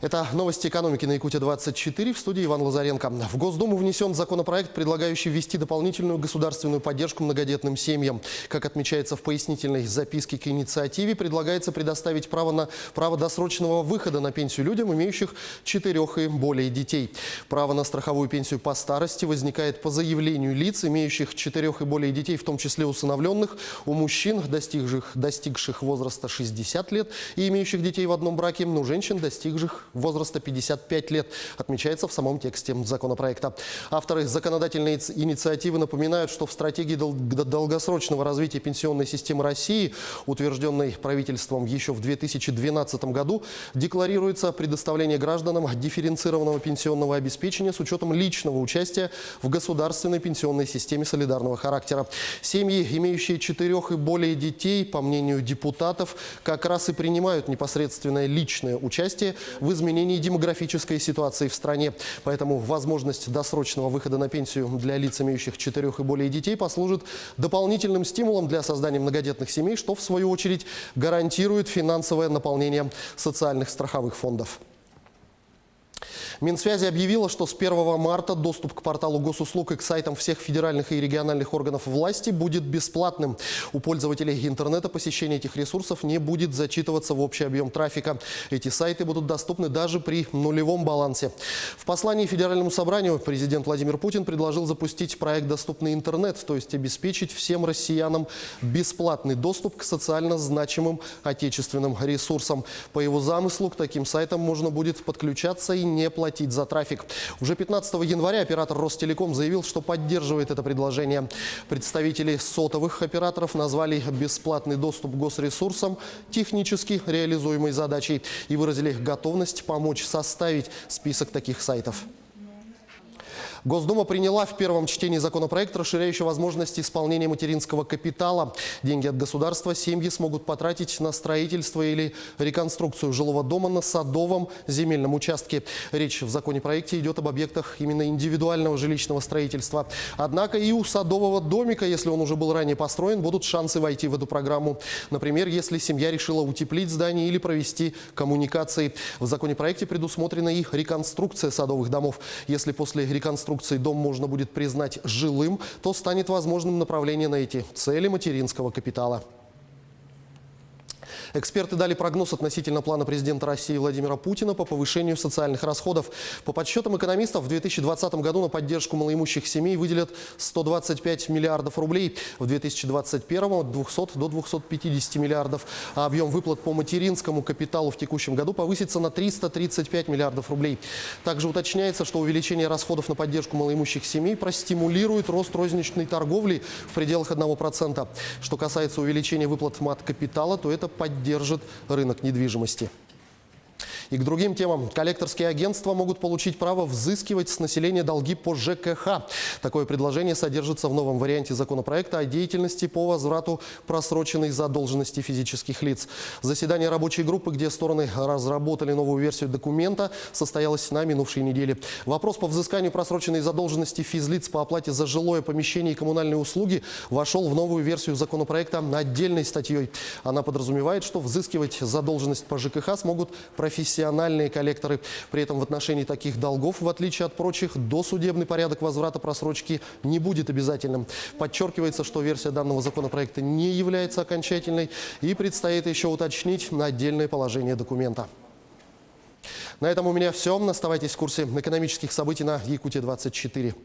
Это новости экономики на Якутия-24, в студии Иван Лазаренко. В Госдуму внесен законопроект, предлагающий ввести дополнительную государственную поддержку многодетным семьям. Как отмечается в пояснительной записке к инициативе, предлагается предоставить право досрочного выхода на пенсию людям, имеющих 4 и более детей. Право на страховую пенсию по старости возникает по заявлению лиц, имеющих 4 и более детей, в том числе усыновленных, у мужчин, достигших возраста 60 лет и имеющих детей в одном браке, у женщин, достигших возраста 55 лет, отмечается в самом тексте законопроекта. Авторы законодательной инициативы напоминают, что в стратегии долгосрочного развития пенсионной системы России, утвержденной правительством еще в 2012 году, декларируется предоставление гражданам дифференцированного пенсионного обеспечения с учетом личного участия в государственной пенсионной системе солидарного характера. Семьи, имеющие 4 и более детей, по мнению депутатов, как раз и принимают непосредственное личное участие в изменении демографической ситуации в стране. Поэтому возможность досрочного выхода на пенсию для лиц, имеющих 4 и более детей, послужит дополнительным стимулом для создания многодетных семей, что в свою очередь гарантирует финансовое наполнение социальных страховых фондов. Минсвязи объявила, что с 1 марта доступ к порталу госуслуг и к сайтам всех федеральных и региональных органов власти будет бесплатным. У пользователей интернета посещение этих ресурсов не будет зачитываться в общий объем трафика. Эти сайты будут доступны даже при нулевом балансе. В послании Федеральному собранию президент Владимир Путин предложил запустить проект «Доступный интернет», то есть обеспечить всем россиянам бесплатный доступ к социально значимым отечественным ресурсам. По его замыслу, к таким сайтам можно будет подключаться и не платить за трафик. Уже 15 января оператор Ростелеком заявил, что поддерживает это предложение. Представители сотовых операторов назвали бесплатный доступ к госресурсам технически реализуемой задачей и выразили готовность помочь составить список таких сайтов. Госдума приняла в первом чтении законопроект, расширяющий возможности исполнения материнского капитала. Деньги от государства семьи смогут потратить на строительство или реконструкцию жилого дома на садовом земельном участке. Речь в законопроекте идет об объектах именно индивидуального жилищного строительства. Однако и у садового домика, если он уже был ранее построен, будут шансы войти в эту программу. Например, если семья решила утеплить здание или провести коммуникации. В законопроекте предусмотрена и реконструкция садовых домов. Если после реконструкции дом можно будет признать жилым, то станет возможным направление на эти цели материнского капитала. Эксперты дали прогноз относительно плана президента России Владимира Путина по повышению социальных расходов. По подсчетам экономистов, в 2020 году на поддержку малоимущих семей выделят 125 миллиардов рублей, в 2021 от 200 до 250 миллиардов. А объем выплат по материнскому капиталу в текущем году повысится на 335 миллиардов рублей. Также уточняется, что увеличение расходов на поддержку малоимущих семей простимулирует рост розничной торговли в пределах 1%. Что касается увеличения выплат мат-капитала, то это поддержит рынок недвижимости. И к другим темам. Коллекторские агентства могут получить право взыскивать с населения долги по ЖКХ. Такое предложение содержится в новом варианте законопроекта о деятельности по возврату просроченной задолженности физических лиц. Заседание рабочей группы, где стороны разработали новую версию документа, состоялось на минувшей неделе. Вопрос по взысканию просроченной задолженности физлиц по оплате за жилое помещение и коммунальные услуги вошел в новую версию законопроекта отдельной статьей. Она подразумевает, что взыскивать задолженность по ЖКХ смогут профессиональные коллекторы. При этом в отношении таких долгов, в отличие от прочих, досудебный порядок возврата просрочки не будет обязательным. Подчеркивается, что версия данного законопроекта не является окончательной и предстоит еще уточнить на отдельное положение документа. На этом у меня все. Оставайтесь в курсе экономических событий на Якутия-24.